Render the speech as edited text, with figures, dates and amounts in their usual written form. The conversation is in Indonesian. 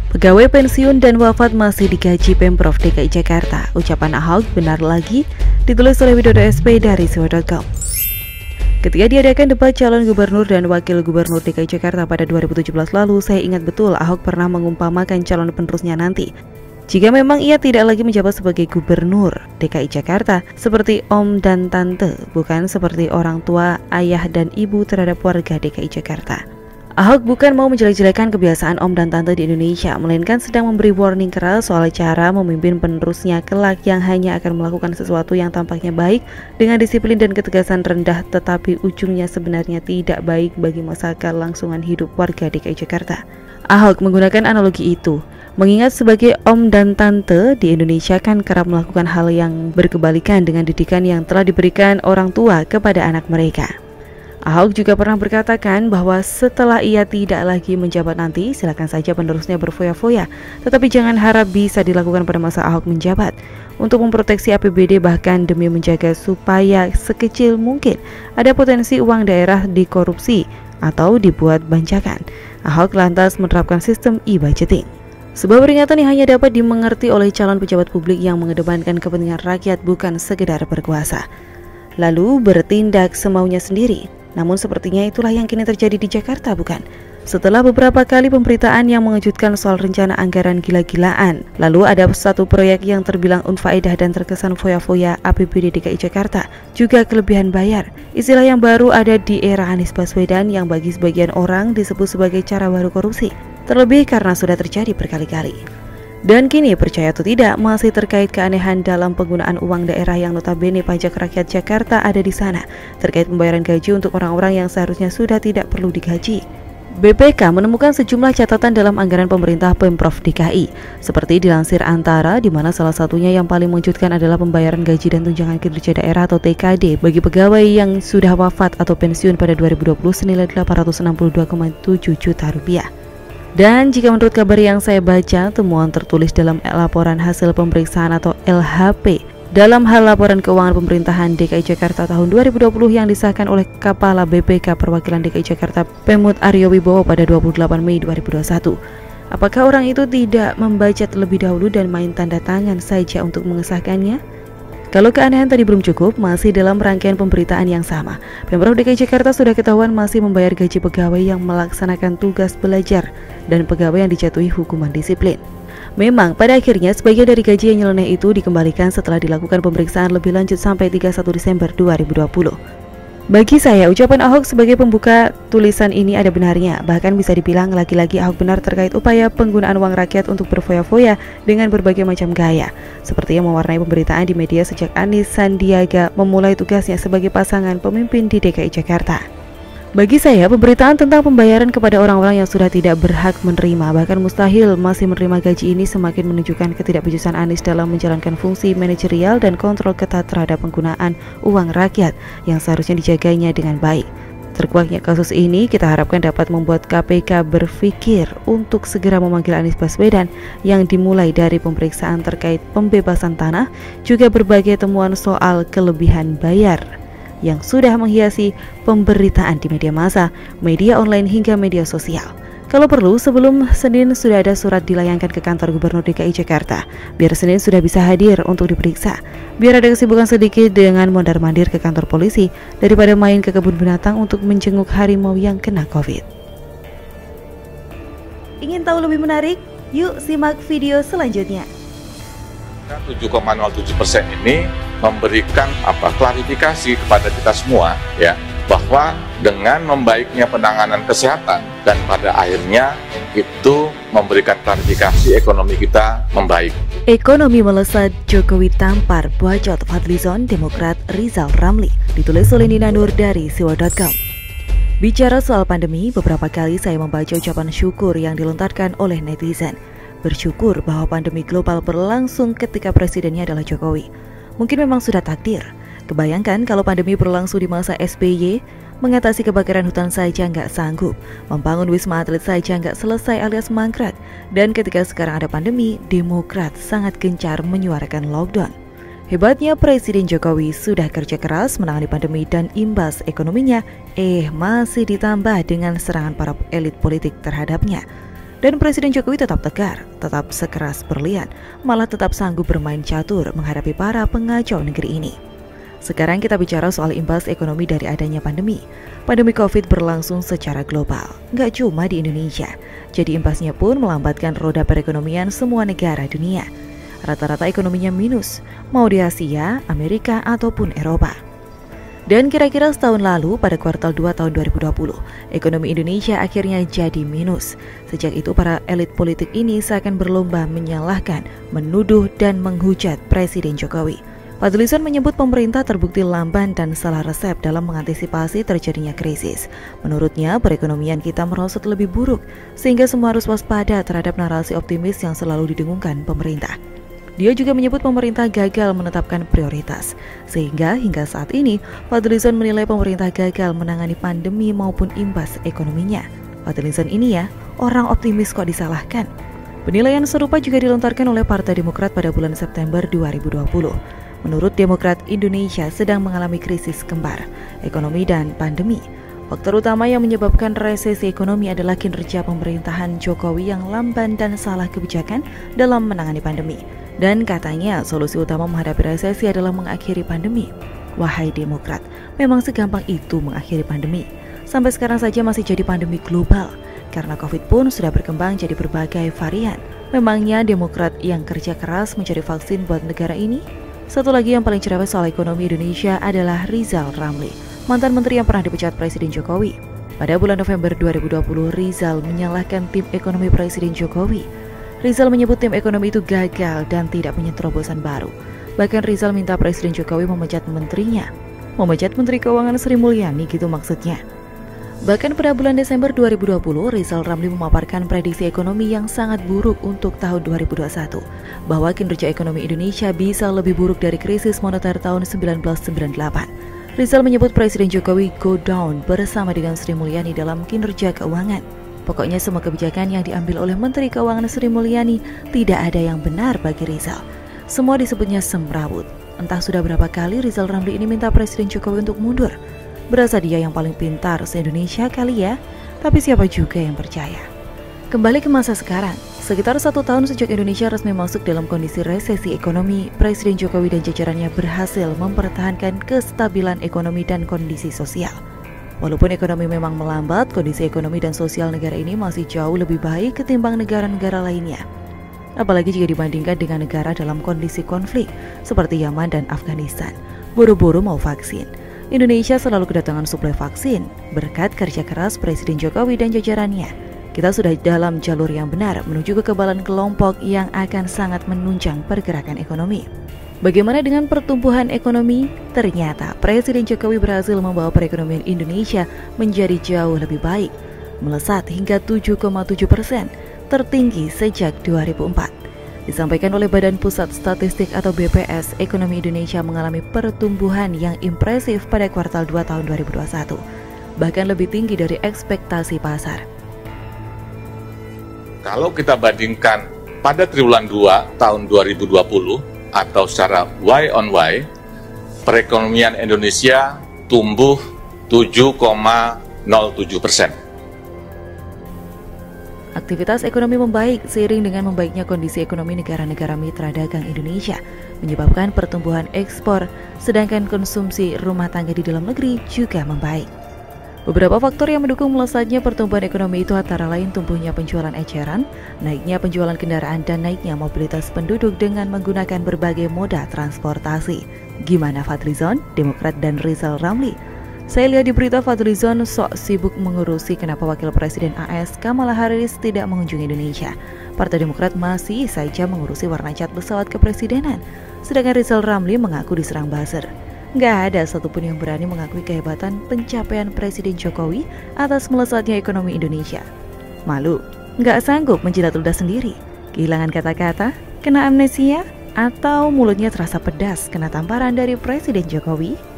Pegawai pensiun dan wafat masih digaji Pemprov DKI Jakarta. Ucapan Ahok benar lagi, ditulis oleh Widodo SP dari siwa.com. Ketika diadakan debat calon gubernur dan wakil gubernur DKI Jakarta pada 2017 lalu, saya ingat betul Ahok pernah mengumpamakan calon penerusnya nanti. Jika memang ia tidak lagi menjabat sebagai gubernur DKI Jakarta, seperti om dan tante, bukan seperti orang tua, ayah dan ibu terhadap warga DKI Jakarta. Ahok bukan mau menjelek-jelekan kebiasaan om dan tante di Indonesia, melainkan sedang memberi warning keras soal cara memimpin penerusnya kelak yang hanya akan melakukan sesuatu yang tampaknya baik dengan disiplin dan ketegasan rendah, tetapi ujungnya sebenarnya tidak baik bagi masa kelangsungan hidup warga DKI Jakarta. Ahok menggunakan analogi itu, mengingat sebagai om dan tante di Indonesia kan kerap melakukan hal yang berkebalikan dengan didikan yang telah diberikan orang tua kepada anak mereka. Ahok juga pernah berkatakan bahwa setelah ia tidak lagi menjabat nanti, silakan saja penerusnya berfoya-foya, tetapi jangan harap bisa dilakukan pada masa Ahok menjabat. Untuk memproteksi APBD bahkan demi menjaga supaya sekecil mungkin ada potensi uang daerah dikorupsi atau dibuat bancakan, Ahok lantas menerapkan sistem e-budgeting. Sebuah peringatan yang hanya dapat dimengerti oleh calon pejabat publik yang mengedepankan kepentingan rakyat bukan sekedar berkuasa, lalu bertindak semaunya sendiri. Namun sepertinya itulah yang kini terjadi di Jakarta, bukan? Setelah beberapa kali pemberitaan yang mengejutkan soal rencana anggaran gila-gilaan, lalu ada satu proyek yang terbilang unfaedah dan terkesan foya-foya APBD DKI Jakarta, juga kelebihan bayar. Istilah yang baru ada di era Anies Baswedan yang bagi sebagian orang disebut sebagai cara baru korupsi, terlebih karena sudah terjadi berkali-kali. Dan kini percaya atau tidak masih terkait keanehan dalam penggunaan uang daerah yang notabene pajak rakyat Jakarta ada di sana, terkait pembayaran gaji untuk orang-orang yang seharusnya sudah tidak perlu digaji. BPK menemukan sejumlah catatan dalam anggaran pemerintah Pemprov DKI, seperti dilansir Antara, di mana salah satunya yang paling mengejutkan adalah pembayaran gaji dan tunjangan kinerja daerah atau TKD bagi pegawai yang sudah wafat atau pensiun pada 2020 senilai 862,7 juta rupiah. Dan jika menurut kabar yang saya baca, temuan tertulis dalam laporan hasil pemeriksaan atau LHP dalam hal laporan keuangan pemerintahan DKI Jakarta tahun 2020 yang disahkan oleh Kepala BPK Perwakilan DKI Jakarta Pemut Aryo Wibowo pada 28 Mei 2021. Apakah orang itu tidak membaca terlebih dahulu dan main tanda tangan saja untuk mengesahkannya? Kalau keanehan tadi belum cukup, masih dalam rangkaian pemberitaan yang sama, Pemprov DKI Jakarta sudah ketahuan masih membayar gaji pegawai yang melaksanakan tugas belajar dan pegawai yang dijatuhi hukuman disiplin. Memang pada akhirnya sebagian dari gaji yang nyeleneh itu dikembalikan setelah dilakukan pemeriksaan lebih lanjut sampai 31 Desember 2020. Bagi saya, ucapan Ahok sebagai pembuka tulisan ini ada benarnya. Bahkan bisa dibilang lagi-lagi Ahok benar terkait upaya penggunaan uang rakyat untuk berfoya-foya dengan berbagai macam gaya, seperti yang mewarnai pemberitaan di media sejak Anies Sandiaga memulai tugasnya sebagai pasangan pemimpin di DKI Jakarta. Bagi saya, pemberitaan tentang pembayaran kepada orang-orang yang sudah tidak berhak menerima, bahkan mustahil masih menerima gaji ini semakin menunjukkan ketidakbejusan Anies dalam menjalankan fungsi manajerial dan kontrol ketat terhadap penggunaan uang rakyat yang seharusnya dijaganya dengan baik. Terkuaknya kasus ini kita harapkan dapat membuat KPK berpikir untuk segera memanggil Anies Baswedan yang dimulai dari pemeriksaan terkait pembebasan tanah, juga berbagai temuan soal kelebihan bayar yang sudah menghiasi pemberitaan di media massa, media online hingga media sosial. Kalau perlu, sebelum Senin sudah ada surat dilayangkan ke kantor Gubernur DKI Jakarta, biar Senin sudah bisa hadir untuk diperiksa. Biar ada kesibukan sedikit dengan mondar-mandir ke kantor polisi daripada main ke kebun binatang untuk menjenguk harimau yang kena COVID. Ingin tahu lebih menarik? Yuk simak video selanjutnya. 7,07% ini memberikan klarifikasi kepada kita semua, ya, bahwa dengan membaiknya penanganan kesehatan dan pada akhirnya itu memberikan klarifikasi ekonomi kita membaik. Ekonomi melesat, Jokowi tampar bacot Fadlizon Demokrat Rizal Ramli, ditulis oleh Nina Nur dari siwa.com. Bicara soal pandemi, beberapa kali saya membaca ucapan syukur yang dilontarkan oleh netizen. Bersyukur bahwa pandemi global berlangsung ketika presidennya adalah Jokowi. Mungkin memang sudah takdir. Kebayangkan kalau pandemi berlangsung di masa SBY, mengatasi kebakaran hutan saja nggak sanggup, membangun wisma atlet saja nggak selesai alias mangkrak, dan ketika sekarang ada pandemi, Demokrat sangat gencar menyuarakan lockdown. Hebatnya Presiden Jokowi sudah kerja keras menangani pandemi dan imbas ekonominya, masih ditambah dengan serangan para elit politik terhadapnya. Dan Presiden Jokowi tetap tegar, tetap sekeras berlian, malah tetap sanggup bermain catur menghadapi para pengacau negeri ini. Sekarang kita bicara soal imbas ekonomi dari adanya pandemi. Pandemi COVID berlangsung secara global, nggak cuma di Indonesia. Jadi imbasnya pun melambatkan roda perekonomian semua negara dunia. Rata-rata ekonominya minus, mau di Asia, Amerika, ataupun Eropa. Dan kira-kira setahun lalu pada kuartal 2 tahun 2020, ekonomi Indonesia akhirnya jadi minus. Sejak itu para elit politik ini seakan berlomba menyalahkan, menuduh, dan menghujat Presiden Jokowi. Fadlizon menyebut pemerintah terbukti lamban dan salah resep dalam mengantisipasi terjadinya krisis. Menurutnya, perekonomian kita merosot lebih buruk, sehingga semua harus waspada terhadap narasi optimis yang selalu didengungkan pemerintah. Dia juga menyebut pemerintah gagal menetapkan prioritas, sehingga hingga saat ini Fadlizon menilai pemerintah gagal menangani pandemi maupun imbas ekonominya. Fadlizon ini ya, orang optimis kok disalahkan. Penilaian serupa juga dilontarkan oleh Partai Demokrat pada bulan September 2020. Menurut Demokrat, Indonesia sedang mengalami krisis kembar, ekonomi dan pandemi. Faktor utama yang menyebabkan resesi ekonomi adalah kinerja pemerintahan Jokowi yang lamban dan salah kebijakan dalam menangani pandemi. Dan katanya solusi utama menghadapi resesi adalah mengakhiri pandemi. Wahai Demokrat, memang segampang itu mengakhiri pandemi. Sampai sekarang saja masih jadi pandemi global, karena COVID pun sudah berkembang jadi berbagai varian. Memangnya Demokrat yang kerja keras mencari vaksin buat negara ini? Satu lagi yang paling cerewet soal ekonomi Indonesia adalah Rizal Ramli, mantan menteri yang pernah dipecat Presiden Jokowi. Pada bulan November 2020, Rizal menyalahkan tim ekonomi Presiden Jokowi. Rizal menyebut tim ekonomi itu gagal dan tidak punya terobosan baru. Bahkan Rizal minta Presiden Jokowi memecat menterinya. Memecat Menteri Keuangan Sri Mulyani gitu maksudnya. Bahkan pada bulan Desember 2020, Rizal Ramli memaparkan prediksi ekonomi yang sangat buruk untuk tahun 2021, bahwa kinerja ekonomi Indonesia bisa lebih buruk dari krisis moneter tahun 1998. Rizal menyebut Presiden Jokowi go down bersama dengan Sri Mulyani dalam kinerja keuangan. Pokoknya semua kebijakan yang diambil oleh Menteri Keuangan Sri Mulyani tidak ada yang benar bagi Rizal. Semua disebutnya semrawut. Entah sudah berapa kali Rizal Ramli ini minta Presiden Jokowi untuk mundur. Berasa dia yang paling pintar se-Indonesia kali ya, tapi siapa juga yang percaya. Kembali ke masa sekarang, sekitar 1 tahun sejak Indonesia resmi masuk dalam kondisi resesi ekonomi, Presiden Jokowi dan jajarannya berhasil mempertahankan kestabilan ekonomi dan kondisi sosial. Walaupun ekonomi memang melambat, kondisi ekonomi dan sosial negara ini masih jauh lebih baik ketimbang negara-negara lainnya. Apalagi jika dibandingkan dengan negara dalam kondisi konflik, seperti Yaman dan Afghanistan. Buru-buru mau vaksin. Indonesia selalu kedatangan suplai vaksin berkat kerja keras Presiden Jokowi dan jajarannya. Kita sudah dalam jalur yang benar menuju kekebalan kelompok yang akan sangat menunjang pergerakan ekonomi. Bagaimana dengan pertumbuhan ekonomi? Ternyata Presiden Jokowi berhasil membawa perekonomian Indonesia menjadi jauh lebih baik, melesat hingga 7,7%, tertinggi sejak 2004. Disampaikan oleh Badan Pusat Statistik atau BPS, ekonomi Indonesia mengalami pertumbuhan yang impresif pada kuartal 2 tahun 2021, bahkan lebih tinggi dari ekspektasi pasar. Kalau kita bandingkan pada triwulan 2 tahun 2020 atau secara Y on Y, perekonomian Indonesia tumbuh 7,07%. Aktivitas ekonomi membaik seiring dengan membaiknya kondisi ekonomi negara-negara mitra dagang Indonesia, menyebabkan pertumbuhan ekspor, sedangkan konsumsi rumah tangga di dalam negeri juga membaik. Beberapa faktor yang mendukung melesatnya pertumbuhan ekonomi itu antara lain tumbuhnya penjualan eceran, naiknya penjualan kendaraan, dan naiknya mobilitas penduduk dengan menggunakan berbagai moda transportasi. Gimana Fadlizon, Demokrat dan Rizal Ramli? Saya lihat di berita Fadlizon sok sibuk mengurusi kenapa Wakil Presiden AS Kamala Harris tidak mengunjungi Indonesia. Partai Demokrat masih saja mengurusi warna cat pesawat kepresidenan. Sedangkan Rizal Ramli mengaku diserang buzzer. Nggak ada satupun yang berani mengakui kehebatan pencapaian Presiden Jokowi atas melesatnya ekonomi Indonesia. Malu, nggak sanggup menjilat ludah sendiri, kehilangan kata-kata, kena amnesia, atau mulutnya terasa pedas kena tamparan dari Presiden Jokowi?